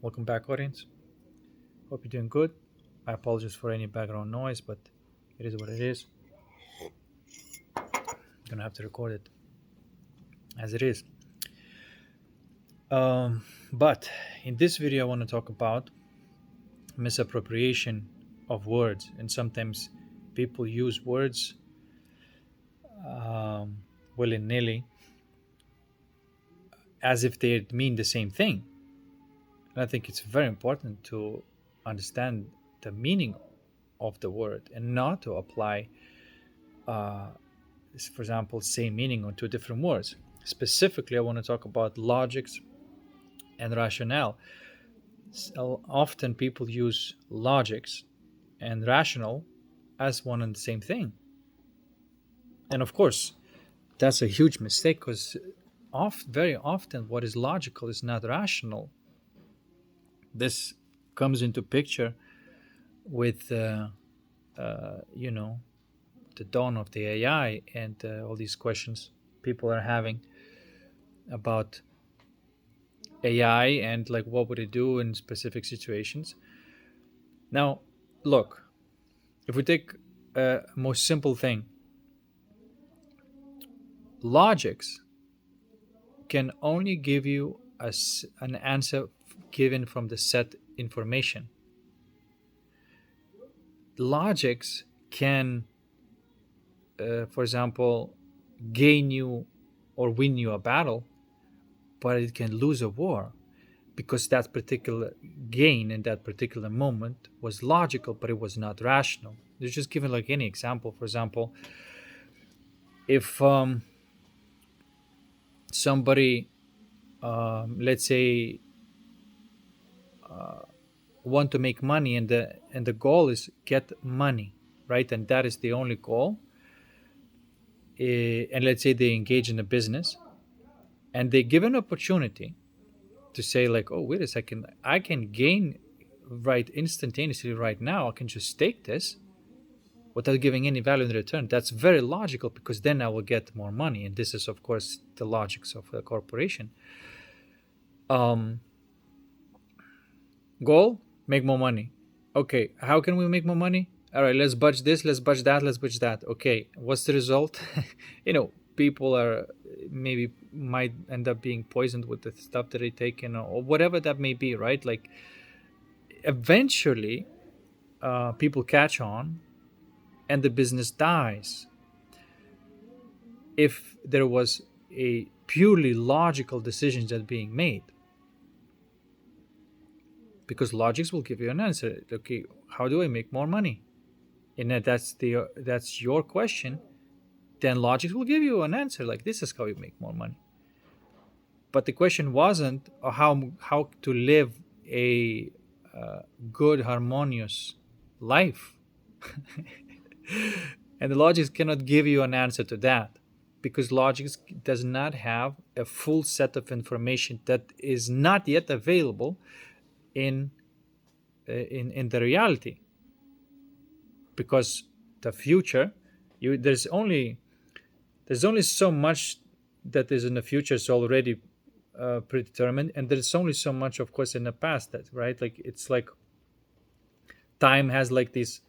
Welcome back, audience. Hope you're doing good. I apologize for any background noise, but it is what it is. I'm gonna have to record it as it is. But in this video, I want to talk about misappropriation of words, and sometimes people use words um, willy nilly as if they mean the same thing. And I think it's very important to understand the meaning of the word and not to apply uh, for example, same meaning on two different words. Specifically, I want to talk about logics and rationale. So often people use logics and rational as one and the same thing. And of course, that's a huge mistake because very often what is logical is not rational. This comes into picture with, you know, the dawn of the AI and all these questions people are having about AI and like what would it do in specific situations. Now, look, if we take a most simple thing, logics can only give you an answer given from the set information. Logics can, for example, gain you or win you a battle, but it can lose a war because that particular gain in that particular moment was logical, but it was not rational. There's just given like any example. For example, if somebody, let's say, want to make money and the goal is get money, right? And that is the only goal. And let's say they engage in a business and they give an opportunity to say like, oh, wait a second, I can gain right instantaneously right now. I can just take this without giving any value in return. That's very logical because then I will get more money. And this is, of course, the logics of a corporation. Um, Goal, make more money. Okay, how can we make more money? All right, let's budge this, let's budge that, let's budge that. Okay, what's the result? People are maybe might end up being poisoned with the stuff that they take in or whatever that may be, right? Like eventually, people catch on and the business dies. If there was a purely logical decision that being made, because logics will give you an answer. Okay, how do I make more money? And that's your question. Then logics will give you an answer like this is how you make more money. But the question wasn't how to live a good harmonious life. And the logics cannot give you an answer to that because logics does not have a full set of information that is not yet available in the reality, because the future, there's only so much that is in the future is already predetermined, and there's only so much, of course, in the past, that right, like it's like time has like this,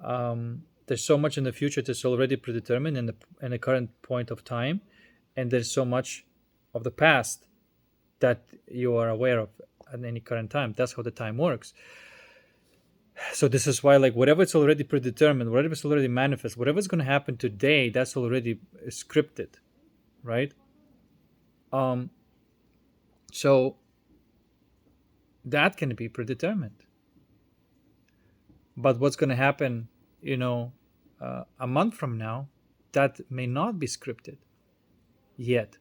there's so much in the future that's already predetermined in the current point of time, and there's so much of the past that you are aware of at any current time. That's how the time works. So this is why, like, whatever it's already predetermined, whatever it's already manifest, whatever's going to happen today, that's already scripted, right? So that can be predetermined. But what's going to happen, a month from now, that may not be scripted yet.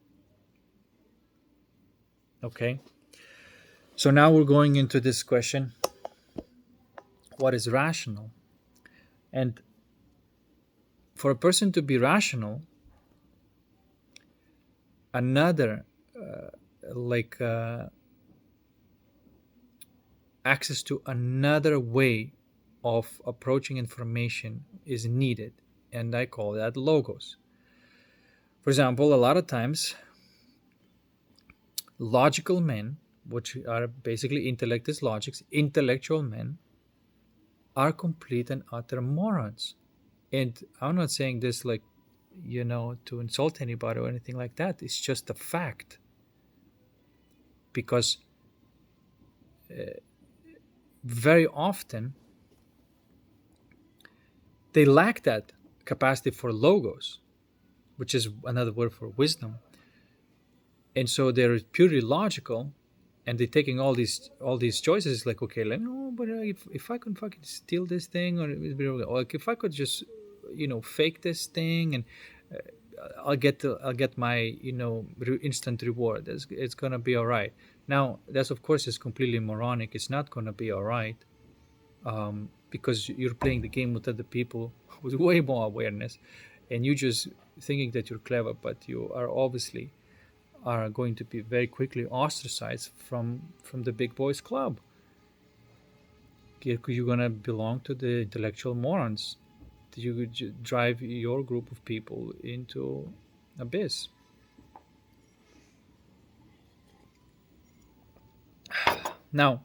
Okay. So now we're going into this question: what is rational? And for a person to be rational, another access to another way of approaching information is needed, and I call that logos. For example, a lot of times logical men which are basically intellectus logics, intellectual men, are complete and utter morons. And I'm not saying this like, to insult anybody or anything like that. It's just a fact. Because very often they lack that capacity for logos, which is another word for wisdom. And so they're purely logical, and they're taking all these choices. Like, okay, like, no, but if I could fucking steal this thing, or like if I could just fake this thing, and I'll get my instant reward. It's gonna be all right. Now that's, of course, is completely moronic. It's not gonna be all right, because you're playing the game with other people with way more awareness, and you just thinking that you're clever, but you are obviously are going to be very quickly ostracized from the big boys club. You're gonna belong to the intellectual morons. You could drive your group of people into abyss. Now,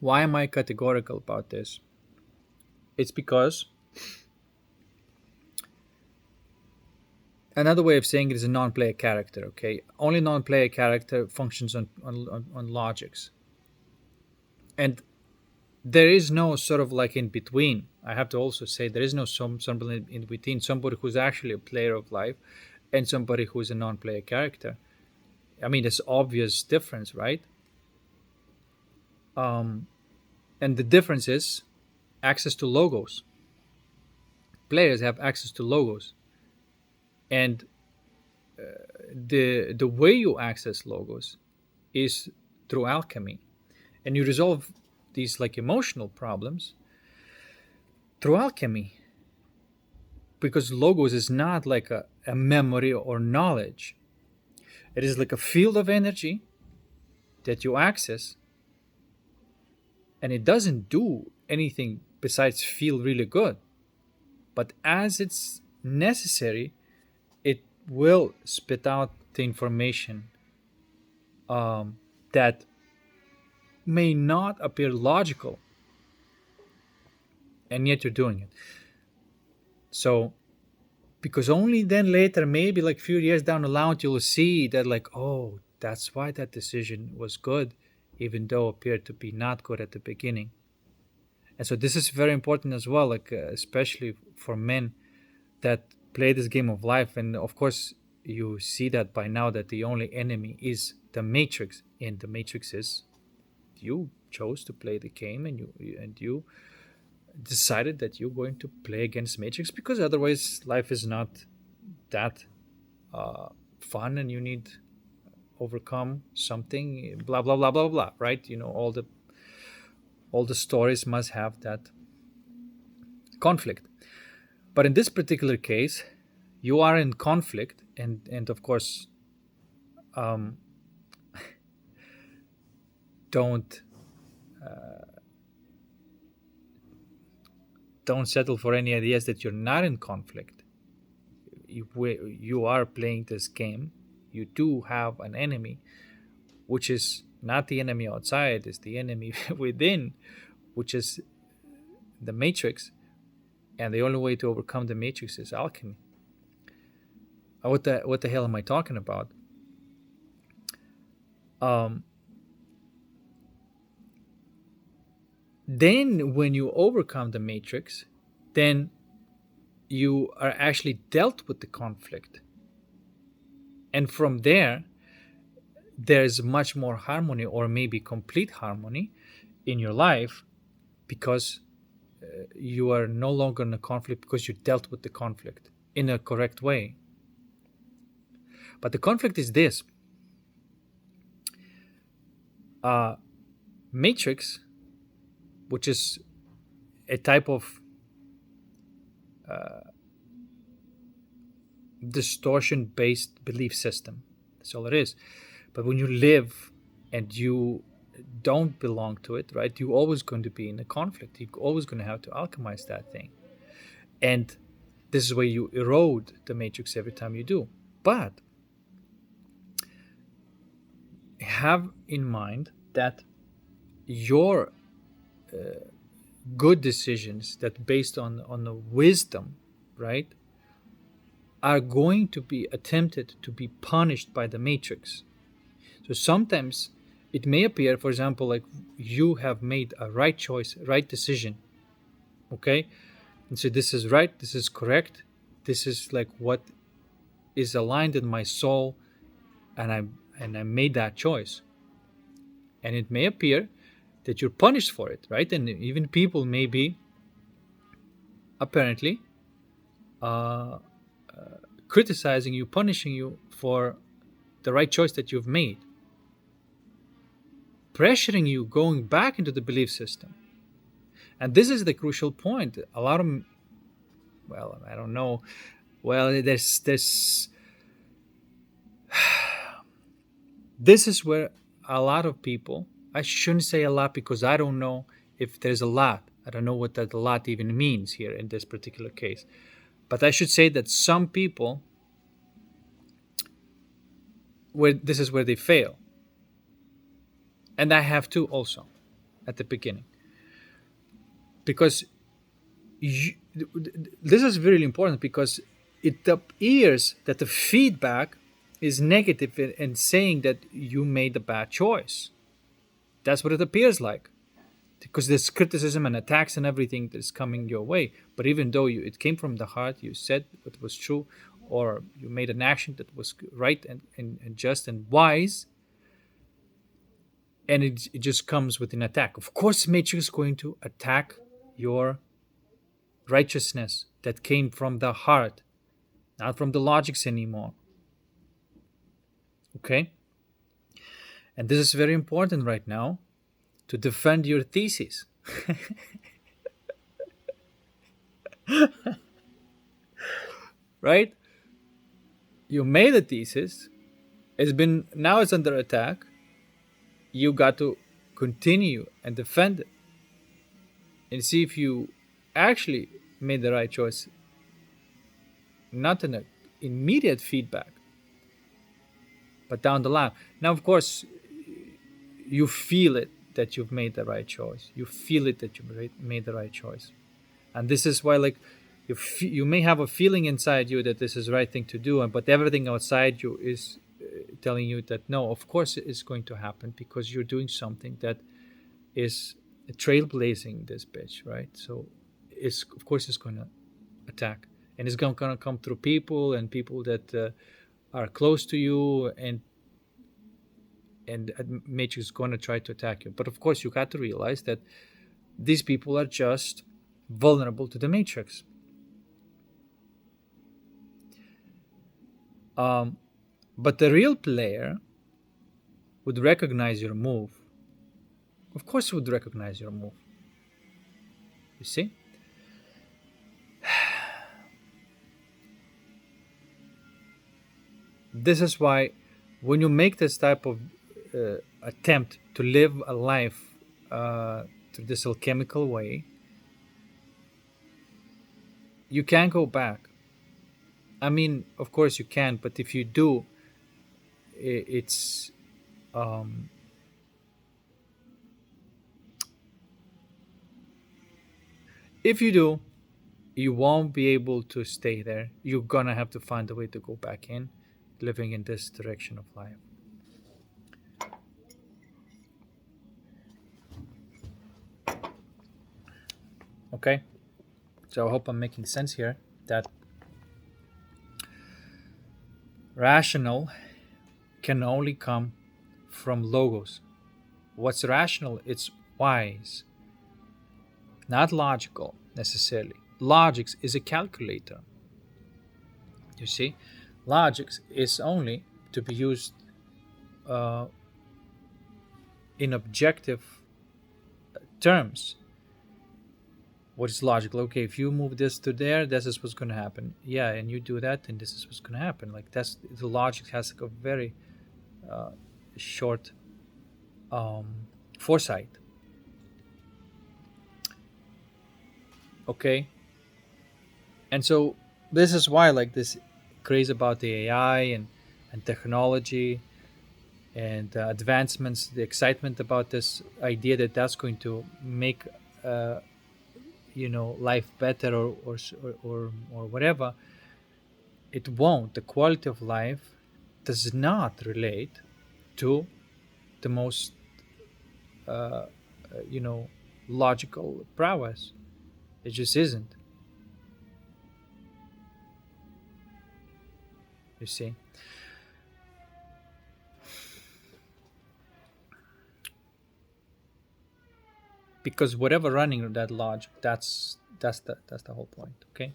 why am I categorical about this? It's because another way of saying it is a non-player character. Okay, only non-player character functions on logics, and there is no sort of like in between. I have to also say there is no somebody in between, somebody who's actually a player of life and somebody who's a non-player character. I mean, there's obvious difference, right? And the difference is access to logos. Players have access to logos, and the way you access logos is through alchemy, and you resolve these like emotional problems through alchemy, because logos is not like a memory or knowledge. It is like a field of energy that you access, and it doesn't do anything besides feel really good. But as it's necessary, it will spit out the information that may not appear logical, and yet you're doing it. So, because only then later, maybe like few years down the line, you'll see that like, oh, that's why that decision was good, even though it appeared to be not good at the beginning. And so this is very important as well, like especially for men that play this game of life. And of course, you see that by now that the only enemy is the matrix, and the matrix is you chose to play the game, and you decided that you're going to play against matrix, because otherwise life is not that fun, and you need overcome something, blah blah blah blah blah, right? All the stories must have that conflict. But in this particular case, you are in conflict, and of course, um, don't don't settle for any ideas that you're not in conflict. You are playing this game. You do have an enemy, which is not the enemy outside; it's the enemy within, which is the matrix. And the only way to overcome the matrix is alchemy. What the hell am I talking about? Um, then when you overcome the matrix, then you are actually dealt with the conflict, and from there's much more harmony, or maybe complete harmony, in your life, because you are no longer in a conflict, because you dealt with the conflict in a correct way. But the conflict is this: matrix, which is a type of distortion based belief system. That's all it is. But when you live and you don't belong to it, right, you're always going to be in a conflict. You're always going to have to alchemize that thing. And this is where you erode the matrix every time you do. But have in mind that your good decisions that based on the wisdom, right, are going to be attempted to be punished by the matrix. So sometimes it may appear, for example, like you have made a right choice, right decision, okay, and so this is right, this is correct, this is like what is aligned in my soul, and I made that choice, and it may appear that you're punished for it, right? And even people may be apparently uh, criticizing you, punishing you for the right choice that you've made, pressuring you going back into the belief system. And this is the crucial point. A lot of, well, I don't know. Well, there's this is where a lot of people, I shouldn't say a lot because I don't know if there's a lot. I don't know what that a lot even means here in this particular case. But I should say that some people, where this is where they fail. And I have to also at the beginning. Because you, this is really important, because it appears that the feedback is negative and saying that you made a bad choice. That's what it appears like, because there's criticism and attacks and everything that's coming your way. But even though it came from the heart, you said what was true, or you made an action that was right and just and wise, and it just comes with an attack. Of course, Matrix is going to attack your righteousness that came from the heart, not from the logics anymore. Okay? And this is very important right now to defend your thesis. Right? You made a thesis, it's under attack. You got to continue and defend it and see if you actually made the right choice, not in an immediate feedback, but down the line. Now, of course, you feel it that you've made the right choice. You feel it that you made the right choice. And this is why, like, you may have a feeling inside you that this is the right thing to do, but everything outside you is telling you that no, of course it's going to happen, because you're doing something that is trailblazing this bitch, right? So it's, of course, it's going to attack, and it's going to come through people and people that are close to you, and Matrix is going to try to attack you. But of course, you got to realize that these people are just vulnerable to the Matrix. But the real player would recognize your move. Of course, would recognize your move. You see? This is why when you make this type of attempt to live a life through this alchemical way, you can't go back. I mean, of course you can, but if you do, it's if you do, you won't be able to stay there. You're gonna have to find a way to go back in, living in this direction of life. Okay, so I hope I'm making sense here, that rational can only come from logos. What's rational? It's wise, not logical necessarily. Logics is a calculator. You see, logics is only to be used uh, in objective terms. What is logical? Okay, if you move this to there, this is what's going to happen. Yeah, and you do that, and this is what's going to happen. Like, that's the logic has like a very short foresight. Okay, and so this is why, like, this craze about the AI and technology, and advancements, the excitement about this idea that that's going to make uh, life better, or whatever. It won't. The quality of life does not relate to the most uh, you know logical prowess. It just isn't. You see, because whatever running that logic, that's the whole point. Okay.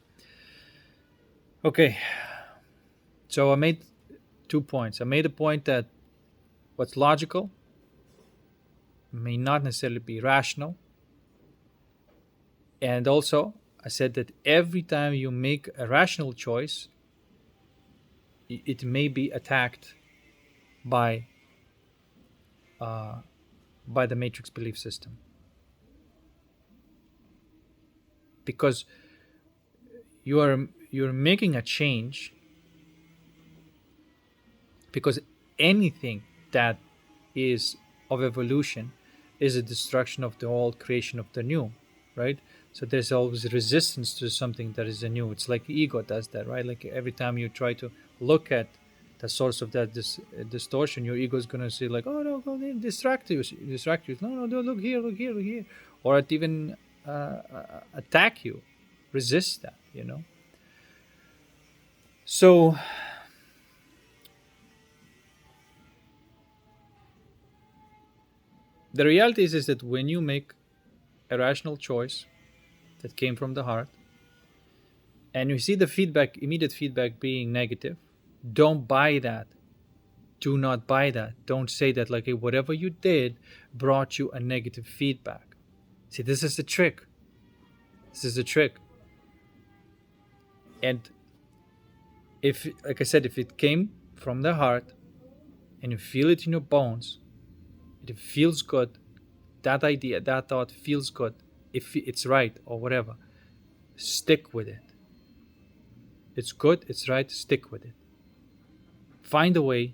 Okay. So I made 2 points. I made a point that what's logical may not necessarily be rational, and also I said that every time you make a rational choice, it may be attacked by uh, by the matrix belief system, because you're making a change, because anything that is of evolution is a destruction of the old, creation of the new, right? So there's always resistance to something that is a new. It's like ego does that, right? Like every time you try to look at the source of that distortion, your ego is going to say like, oh no, go there, distract you, no, no, don't look here, look here, look here, or it even attack you, resist that. So the reality is that when you make a rational choice that came from the heart, and you see the feedback, immediate feedback being negative, don't buy that. Do not buy that. Don't say that like, hey, whatever you did brought you a negative feedback. See, this is the trick. This is the trick. And if, like I said, if it came from the heart and you feel it in your bones, it feels good, that idea, that thought feels good, if it's right or whatever, stick with it. It's good, it's right, stick with it. Find a way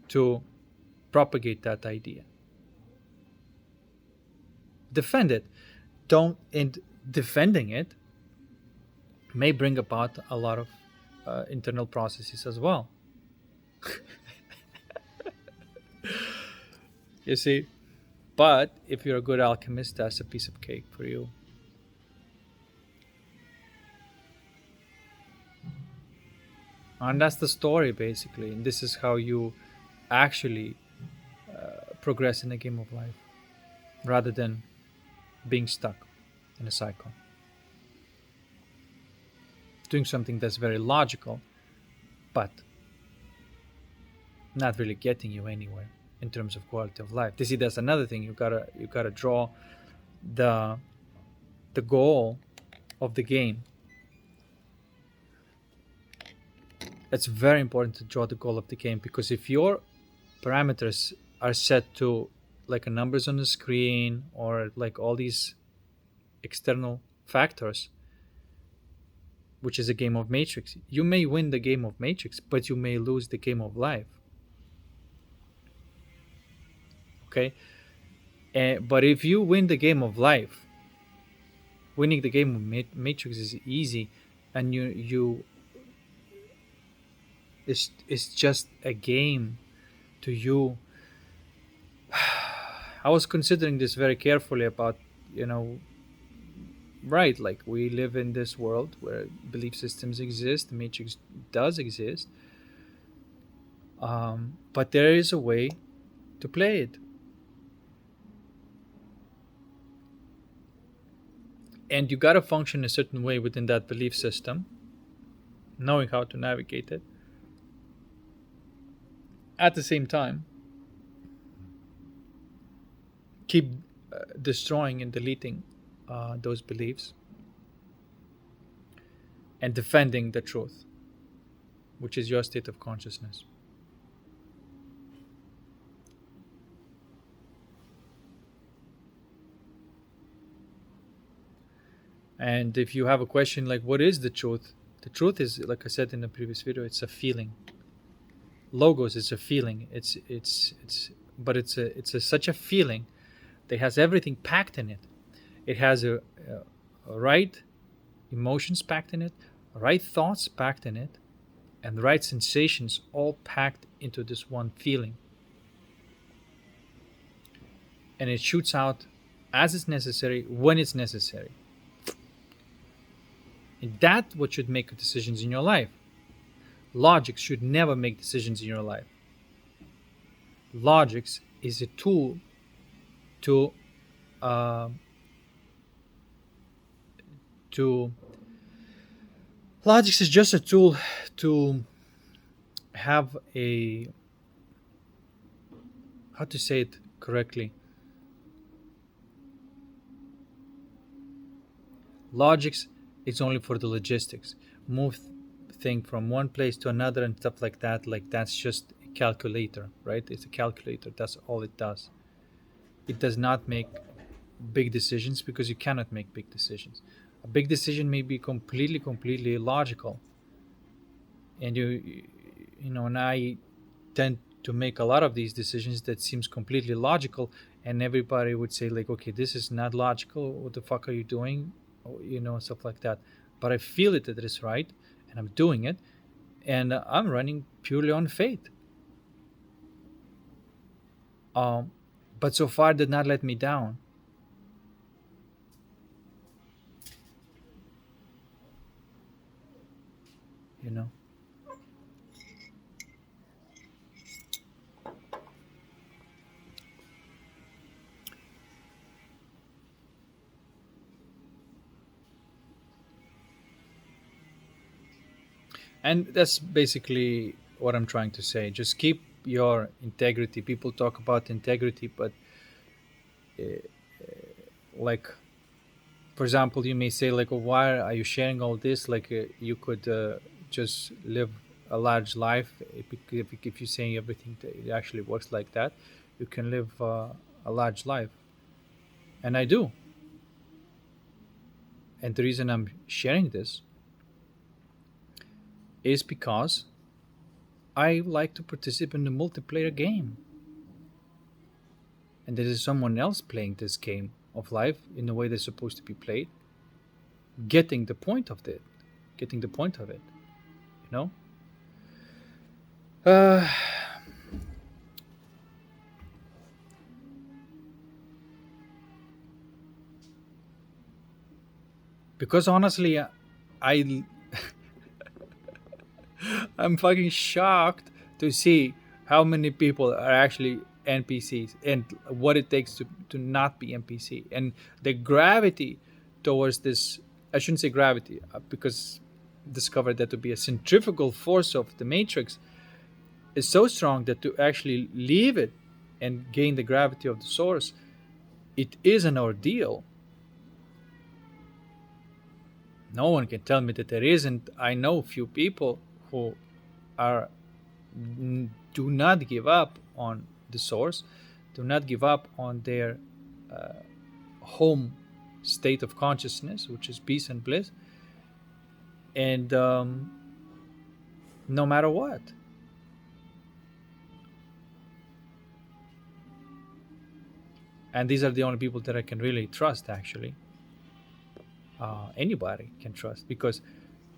to propagate that idea. Defend it. Don't, and defending it may bring about a lot of internal processes as well. You see, but if you're a good alchemist, that's a piece of cake for you. And that's the story basically. And this is how you actually progress in the game of life, rather than being stuck in a cycle. Doing something that's very logical, but not really getting you anywhere in terms of quality of life. You see, that's another thing. You gotta draw the the goal of the game. It's very important to draw the goal of the game, because if your parameters are set to like a numbers on the screen, or like all these external factors, which is a game of matrix, you may win the game of matrix, but you may lose the game of life. Okay. But if you win the game of life, winning the game of matrix is easy, and you it's just a game to you. I was considering this very carefully about, you know right, like we live in this world where belief systems exist, matrix does exist, but there is a way to play it, and you got to function a certain way within that belief system, knowing how to navigate it. At the same time, keep destroying and deleting those beliefs, and defending the truth, which is your state of consciousness. And if you have a question like, what is the truth? The truth is, like I said in the previous video, it's a feeling. Logos is a feeling. It's but it's such a feeling that has everything packed in it. It has a right emotions packed in it, right thoughts packed in it, and the right sensations all packed into this one feeling. And it shoots out as it's necessary when it's necessary. And that's what should make decisions in your life. Logic should never make decisions in your life. Logics is a tool to uh, to logics is just a tool to have a, how to say it correctly, logics is only for the logistics, move thing from one place to another and stuff like that. Like that's just a calculator, right? It's a calculator, that's all it does. It does not make big decisions because you cannot make big decisions. A big decision may be completely illogical, and and I tend to make a lot of these decisions that seems completely logical, and everybody would say like, okay, this is not logical, what the fuck are you doing, stuff like that. But I feel it that it is right, and I'm doing it, and I'm running purely on faith. um but so far did not let me down, you know. And that's basically what I'm trying to say. Just keep your integrity. People talk about integrity, but like, for example, you may say like, oh, why are you sharing all this? Like, you could just live a large life. If you're saying everything that it actually works like that, you can live a large life, and I do. And the reason I'm sharing this is because I like to participate in the multiplayer game, and there is someone else playing this game of life in the way they're supposed to be played, getting the point of it, getting the point of it, you know. Uh, because honestly, I I'm fucking shocked to see how many people are actually NPCs and what it takes to not be NPC, and the gravity towards this. I shouldn't say gravity because discovered that to be a centrifugal force of the matrix is so strong that to actually leave it and gain the gravity of the source, it is an ordeal. No one can tell me that there isn't. I know few people who are do not give up on the source, do not give up on their uh, home state of consciousness, which is peace and bliss, and no matter what. And these are the only people that I can really trust, actually. Anybody can trust because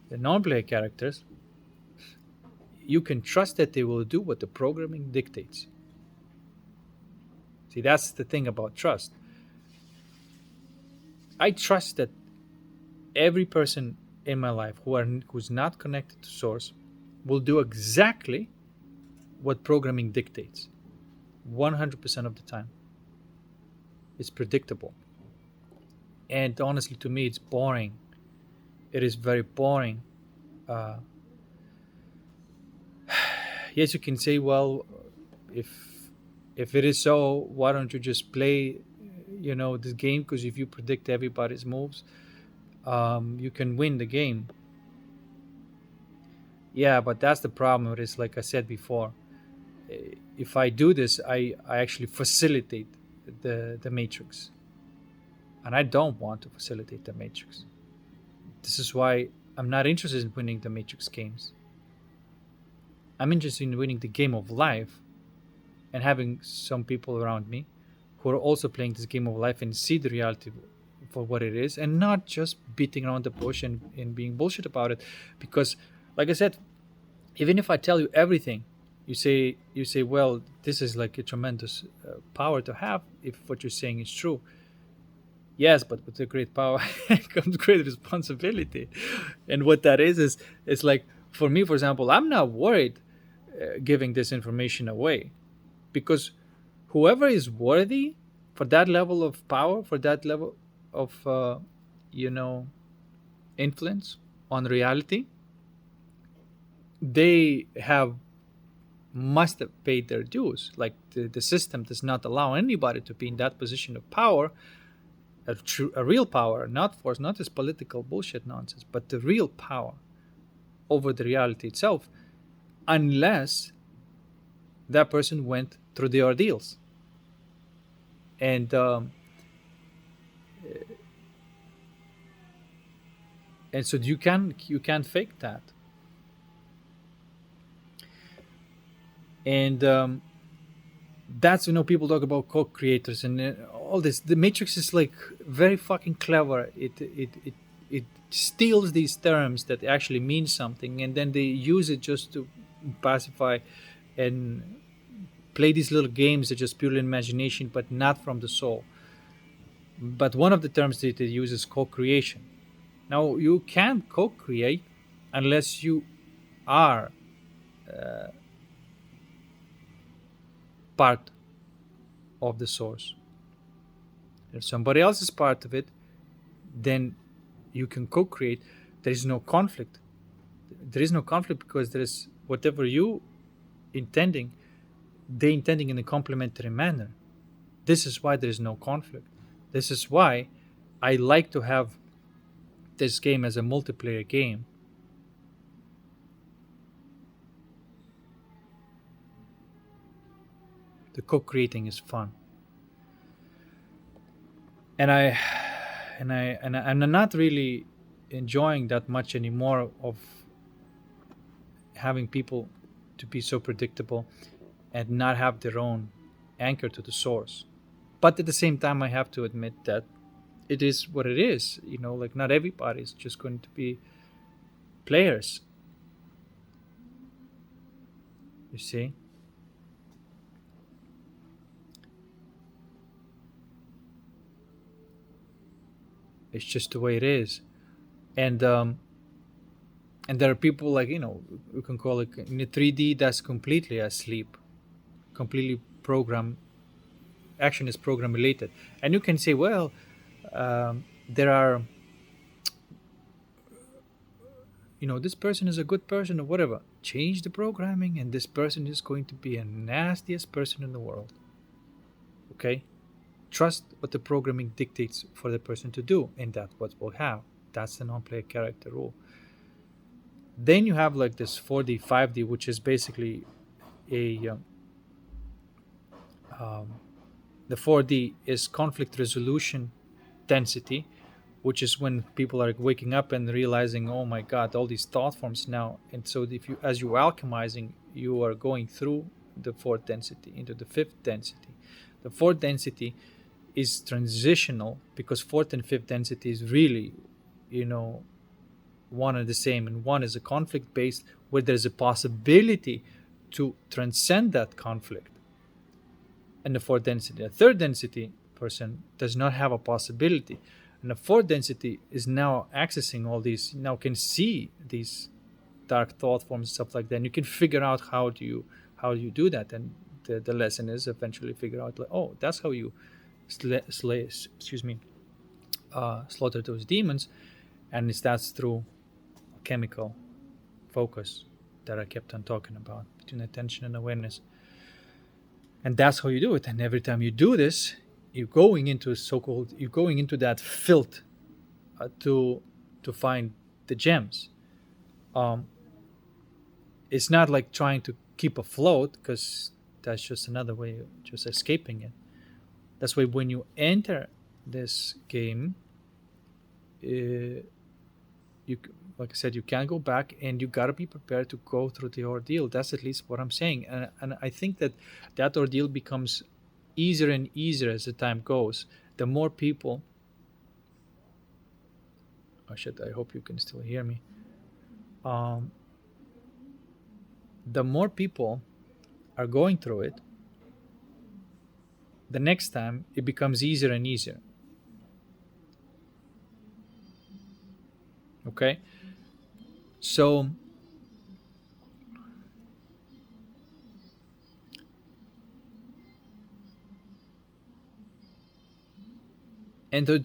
the non-player characters, you can trust that they will do what the programming dictates. See, that's the thing about trust. I trust that every person in my life who's not connected to source will do exactly what programming dictates 100% of the time. It's predictable. And honestly, to me, it's boring. It is very boring. Uh, yes, you can say, well, if if it is so, why don't you just play, this game? Because if you predict everybody's moves, you can win the game. Yeah, but that's the problem. It is like I said before. If I do this, I actually facilitate the matrix, and I don't want to facilitate the matrix. This is why I'm not interested in winning the matrix games. I'm interested in winning the game of life and having some people around me who are also playing this game of life and see the reality for what it is, and not just beating around the bush and being bullshit about it. Because, like I said, even if I tell you everything, you say, well, this is like a tremendous power to have if what you're saying is true. Yes, but with the great power comes great responsibility. And what that is like, for me, for example, I'm not worried giving this information away, because whoever is worthy for that level of power, for that level of you know influence on reality, they have must have paid their dues. Like the system does not allow anybody to be in that position of power, a real power, not force, not this political bullshit nonsense, but the real power over the reality itself, unless that person went through the ordeals. And um, and so you can't fake that. And that's, people talk about co-creators and all this. The Matrix is like very fucking clever. It steals these terms that actually mean something, and then they use it just to pacify and play these little games that just purely imagination, but not from the soul. But one of the terms that they use is co-creation. Now, you can't co-create unless you are part of the source. If somebody else is part of it, then you can co-create. There is no conflict. There is no conflict because there is whatever you intending, they intending in a complementary manner. This is why there is no conflict. This is why I like to have this game as a multiplayer game. The co-creating is fun, and I'm not really enjoying that much anymore of having people to be so predictable and not have their own anchor to the source. But at the same time, I have to admit that it is what it is. Like, not everybody is just going to be players. You see? It's just the way it is. And there are people, like, we can call it in a 3D that's completely asleep, completely program action is program related. And you can say, well, there are, this person is a good person or whatever. Change the programming, and this person is going to be a nastiest person in the world. Okay? Trust what the programming dictates for the person to do, and that's what we'll have. That's the non-player character rule. Then you have like this 4D, 5D, which is basically a the 4D is conflict resolution density, which is when people are waking up and realizing, oh my god, all these thought forms now. And so if you, as you're alchemizing, you are going through the fourth density into the fifth density. The fourth density is transitional because fourth and fifth density is really, one and the same. And one is a conflict based, where there's a possibility to transcend that conflict. And the fourth density, a third density person does not have a possibility. And the fourth density is now accessing all these, now can see these dark thought forms and stuff like that. And you can figure out how do you do that. And the lesson is eventually figure out, like, oh, that's how you slaughter those demons. And that's through chemical focus that I kept on talking about, between attention and awareness. And that's how you do it. And every time you do this, you're going into that filth to find the gems. It's not like trying to keep afloat, because that's just another way of just escaping it. That's why when you enter this game, you Like I said, you can't go back, and you got to be prepared to go through the ordeal. That's at least what I'm saying. And I think that that ordeal becomes easier and easier as the time goes. The more people, oh shit, I hope you can still hear me. Um, the more people are going through it, the next time it becomes easier and easier. Okay? So,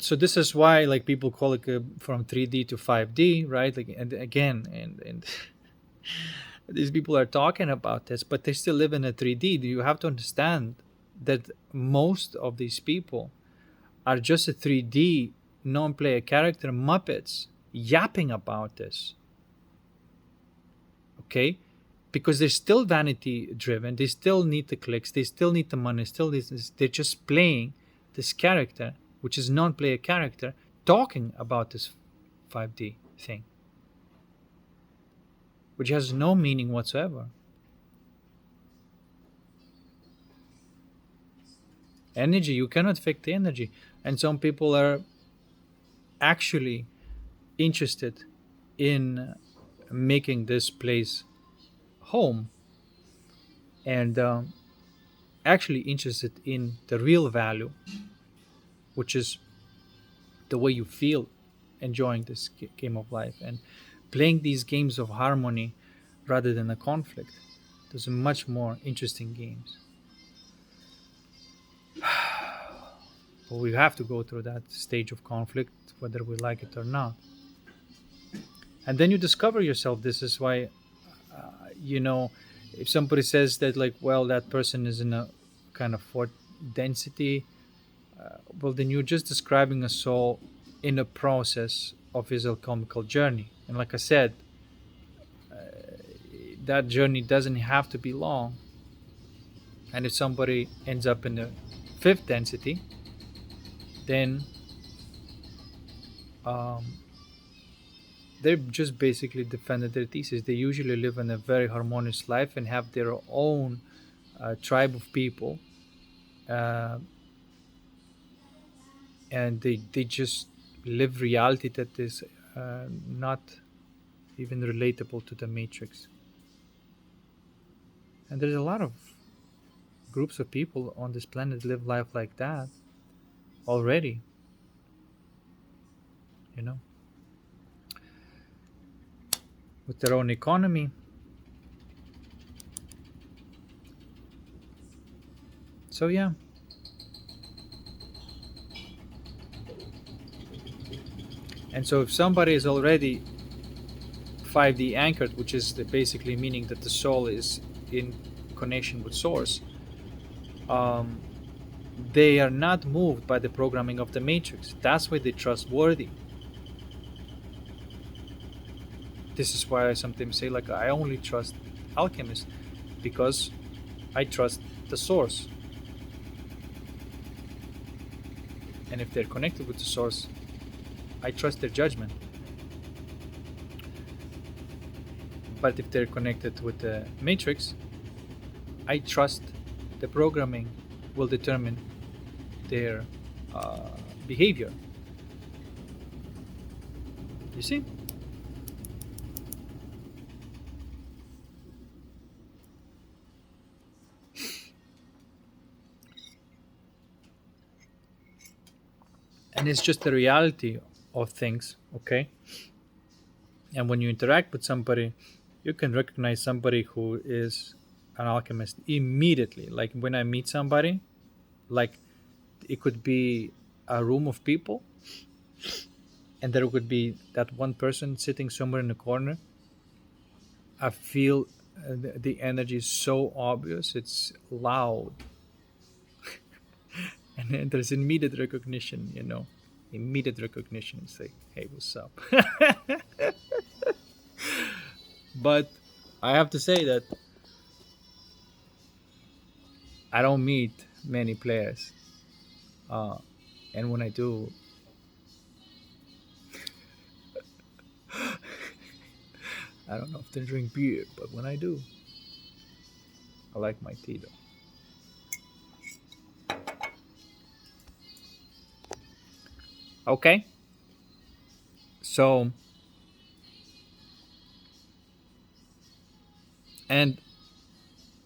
so this is why like people call it from 3D to 5D, right? Like, and again, and these people are talking about this, but they still live in a 3D. You have to understand that most of these people are just a 3D non-player character muppets yapping about this. Okay? Because they're still vanity driven, they still need the clicks, they still need the money, still this, they're just playing this character, which is non-player character, talking about this 5D thing, which has no meaning whatsoever. Energy, you cannot fake the energy. And some people are actually interested in making this place home, and actually interested in the real value, which is the way you feel enjoying this game of life and playing these games of harmony rather than a conflict. Those are much more interesting games. But we have to go through that stage of conflict, whether we like it or not. And then you discover yourself. This is why, you know, if somebody says that, like, well, that person is in a kind of fourth density, well, then you're just describing a soul in a process of his alchemical journey. And like I said, that journey doesn't have to be long. And if somebody ends up in the fifth density, then um, they just basically defended their thesis. They usually live in a very harmonious life and have their own tribe of people, uh, and they just live reality that is not even relatable to the matrix. And there's a lot of groups of people on this planet live life like that already, you know, with their own economy. So yeah. And so if somebody is already 5D anchored, which is basically meaning that the soul is in connection with source, um, they are not moved by the programming of the matrix. That's why they're trustworthy. This is why I sometimes say, like, I only trust alchemists because I trust the source. And if they're connected with the source, I trust their judgment. But if they're connected with the matrix, I trust the programming will determine their uh, behavior. You see? And it's just the reality of things, okay? And when you interact with somebody, you can recognize somebody who is an alchemist immediately. Like when I meet somebody, like it could be a room of people, and there could be that one person sitting somewhere in the corner. I feel the energy is so obvious, it's loud, and then there's immediate recognition, you know. Immediate recognition. It's like, hey, what's up? But I have to say that I don't meet many players, uh, and when I do, I don't often drink beer, but when I do, I like my tea though. Okay, so, and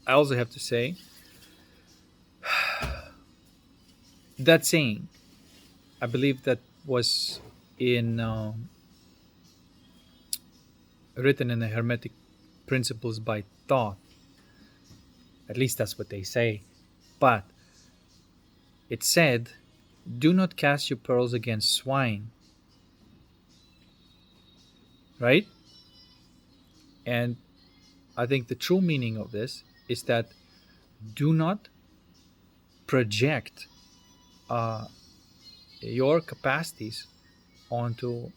I also have to say that saying, I believe that was in written in the Hermetic Principles by Thoth. At least that's what they say. But it said, "Do not cast your pearls against swine." Right? And I think the true meaning of this is that do not project uh, your capacities onto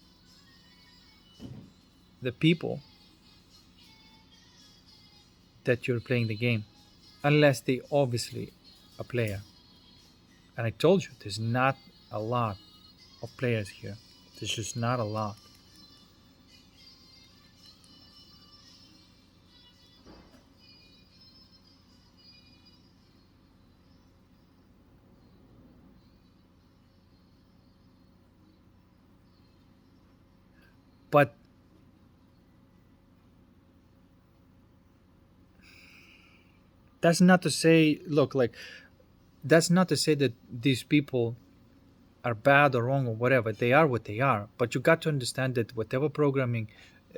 the people that you're playing the game, unless they obviously a player. And I told you, there's not a lot of players here. There's just not a lot. But that's not to say, look, like, that's not to say that these people are bad or wrong or whatever. They are what they are. But you got to understand that whatever programming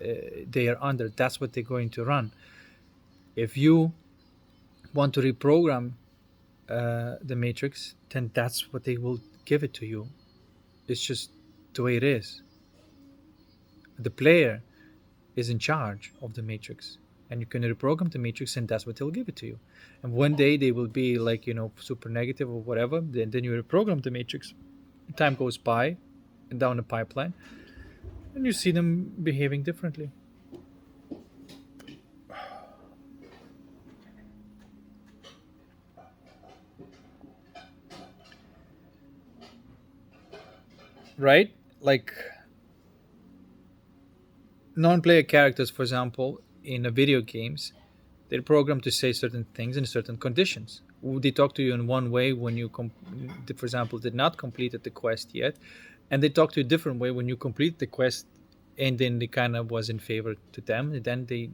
they are under, that's what they're going to run. If you want to reprogram the matrix, then that's what they will give it to you. It's just the way it is. The player is in charge of the matrix, and you can reprogram the matrix, and that's what they'll give it to you. And one day they will be like, super negative or whatever. Then you reprogram the matrix. Time goes by, and down the pipeline, and you see them behaving differently. Right? Like non-player characters, for example, in video games, they're programmed to say certain things in certain conditions. They talk to you in one way when you, for example, did not completed the quest yet, and they talk to you a different way when you complete the quest, and then they kind of was in favor to them, and then the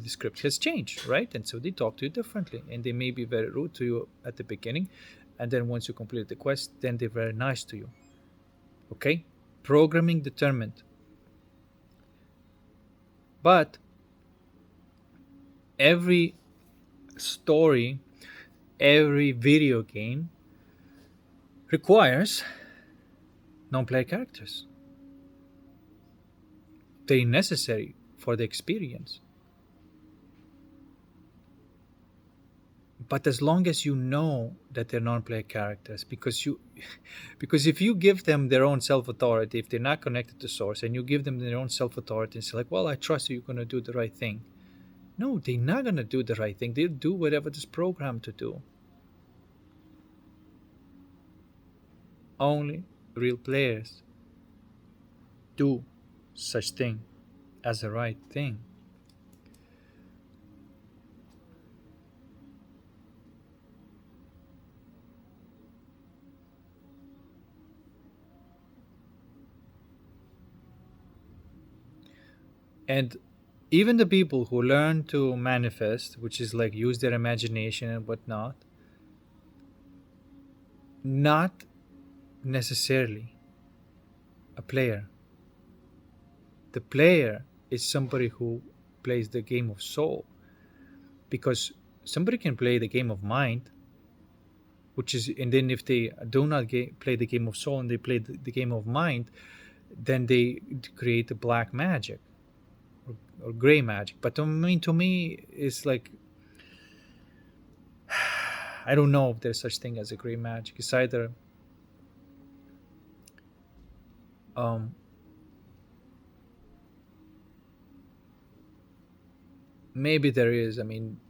script has changed, right? And so they talk to you differently, and they may be very rude to you at the beginning, and then once you complete the quest, then they're very nice to you. Okay, programming determined, but every story, every video game requires non-player characters. They're necessary for the experience. But as long as you know that they're non-player characters, because if you give them their own self-authority, if they're not connected to source, and you give them their own self-authority and say like, well, I trust you, you're going to do the right thing. No, they're not going to do the right thing. They'll do whatever this programmed to do. Only real players do such thing as the right thing. And even the people who learn to manifest, which is like use their imagination and whatnot, not necessarily a player. The player is somebody who plays the game of soul, because somebody can play the game of mind, which is, and then if they do not play the game of soul and they play the game of mind, then they create the black magic or gray magic. But to me, it's like I don't know if there's such thing as a gray magic. It's either um, maybe there is. I mean,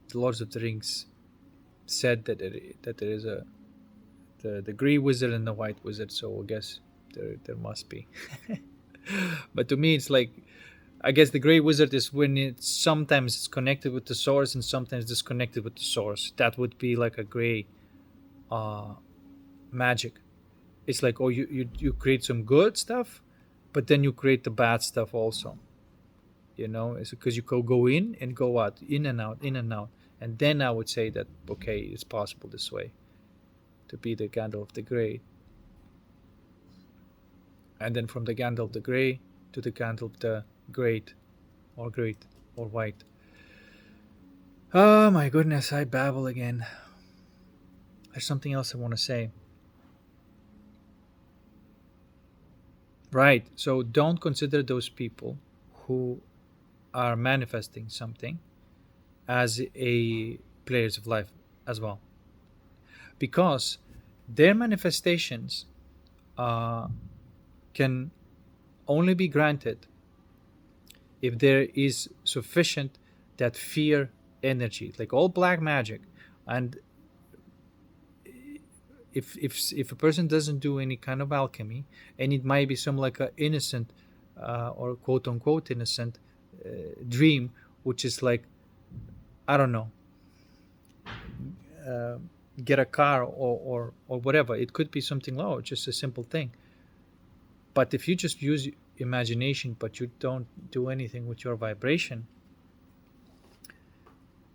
the Lords of the Rings said that there is the gray wizard and the white wizard. So I guess there must be. But to me, it's like I guess the gray wizard is when it sometimes it's connected with the source and sometimes disconnected with the source. That would be like a gray uh, magic. It's like, oh, you create some good stuff, but then you create the bad stuff also. It's because you could go in and go out, in and out, in and out. And then I would say that, okay, it's possible this way to be the Gandalf the Grey. And then from the Gandalf the Grey to the Gandalf the Great, or Great, or White. Oh my goodness, I babble again. There's something else I want to say. Right. So don't consider those people who are manifesting something as a players of life as well, because their manifestations uh, can only be granted if there is sufficient that fear energy, like all black magic. And if a person doesn't do any kind of alchemy, and it might be some like a innocent or quote unquote innocent dream, which is like, I don't know, uh, get a car, or whatever. It could be something low, just a simple thing. But if you just use imagination but you don't do anything with your vibration,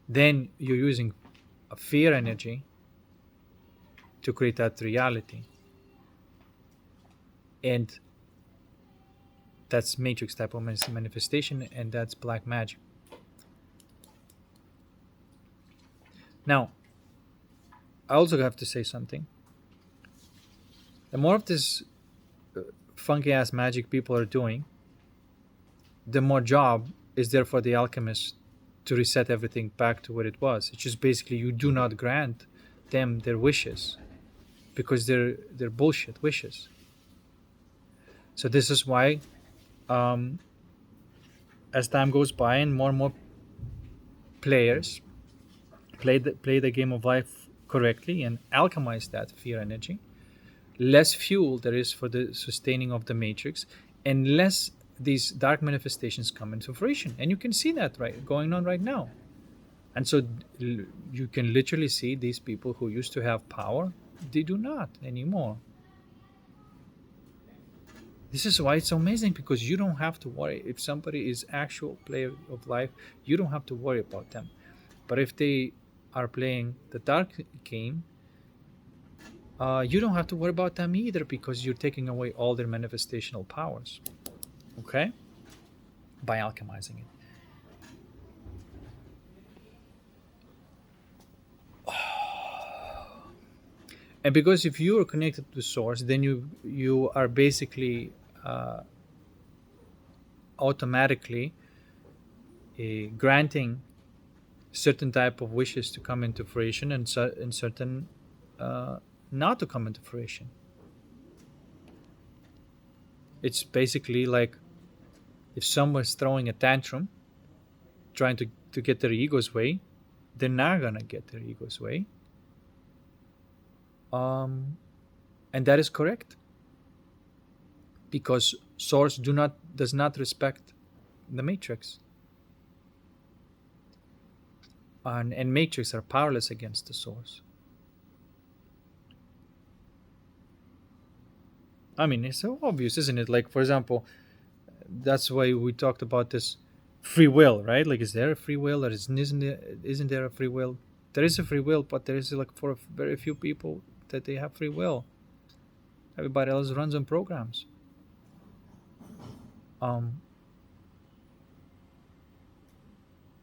then you're using a fear energy to create that reality. And that's matrix type of manifestation, and that's black magic. Now, I also have to say something. The more of this funky ass magic people are doing, the more job is there for the alchemist to reset everything back to what it was. It's just basically you do not grant them their wishes because they're bullshit wishes. So this is why, um, as time goes by and more players play the game of life correctly and alchemize that fear energy, less fuel there is for the sustaining of the matrix, and less these dark manifestations come into fruition. And you can see that right going on right now. And so you can literally see these people who used to have power, they do not anymore. This is why it's so amazing, because you don't have to worry if somebody is actual player of life. You don't have to worry about them. But if they are playing the dark game, you don't have to worry about them either, because you're taking away all their manifestational powers, okay, by alchemizing it. And because if you are connected to source, then you are basically automatically granting certain type of wishes to come into fruition, and certain uh, not to come into fruition. It's basically like if someone's throwing a tantrum, trying to get their ego's way, they're not gonna get their ego's way. And that is correct, because source does not respect the matrix, and matrix are powerless against the source. I mean, it's so obvious, isn't it? Like, for example, that's why we talked about this free will, right? Like, is there a free will, or isn't there a free will? There is a free will, but there is like for very few people that they have free will. Everybody else runs on programs. Um,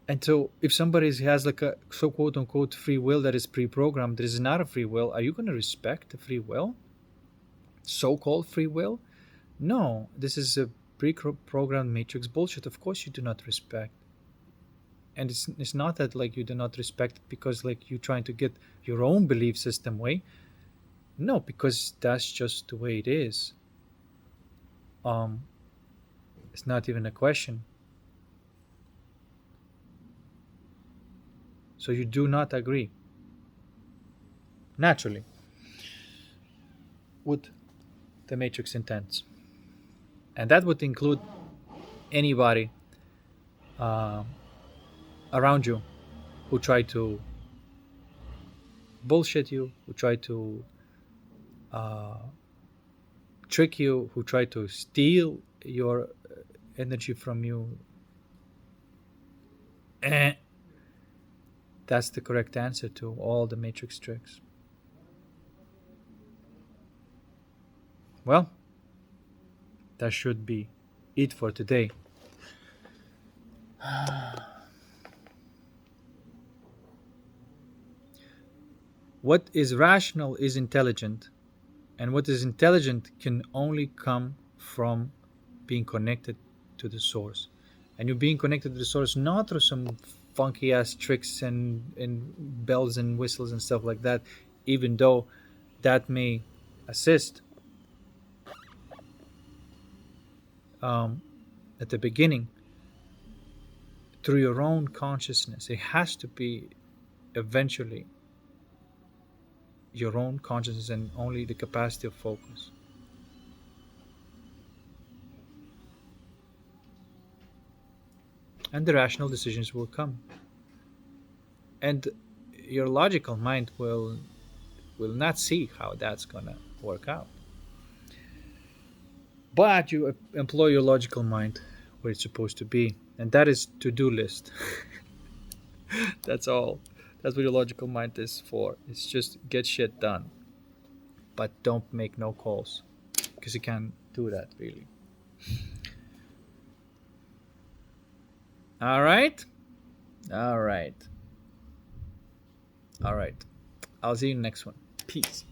and so, if somebody has like a so quote unquote free will that is pre-programmed, there is not a free will. Are you going to respect the free will? So-called free will? No, this is a pre-programmed matrix bullshit. Of course, you do not respect. And it's not that like you do not respect because like you're trying to get your own belief system way. No, because that's just the way it is. Um, it's not even a question. So you do not agree, naturally, with the matrix intents. And that would include anybody uh, around you who try to bullshit you, who try to uh, trick you, who try to steal your energy from you. Eh, that's the correct answer to all the matrix tricks. Well, that should be it for today. What is rational is intelligent, and what is intelligent can only come from being connected to the source. And you're being connected to the source not through some funky ass tricks and bells and whistles and stuff like that, even though that may assist um, at the beginning, through your own consciousness. It has to be eventually your own consciousness and only the capacity of focus. And the rational decisions will come. And your logical mind will not see how that's gonna work out. But you employ your logical mind where it's supposed to be, and that is to-do list. That's all. That's what your logical mind is for. It's just get shit done, but don't make no calls because you can't do that really. All right, all right, all right. I'll see you next one. Peace.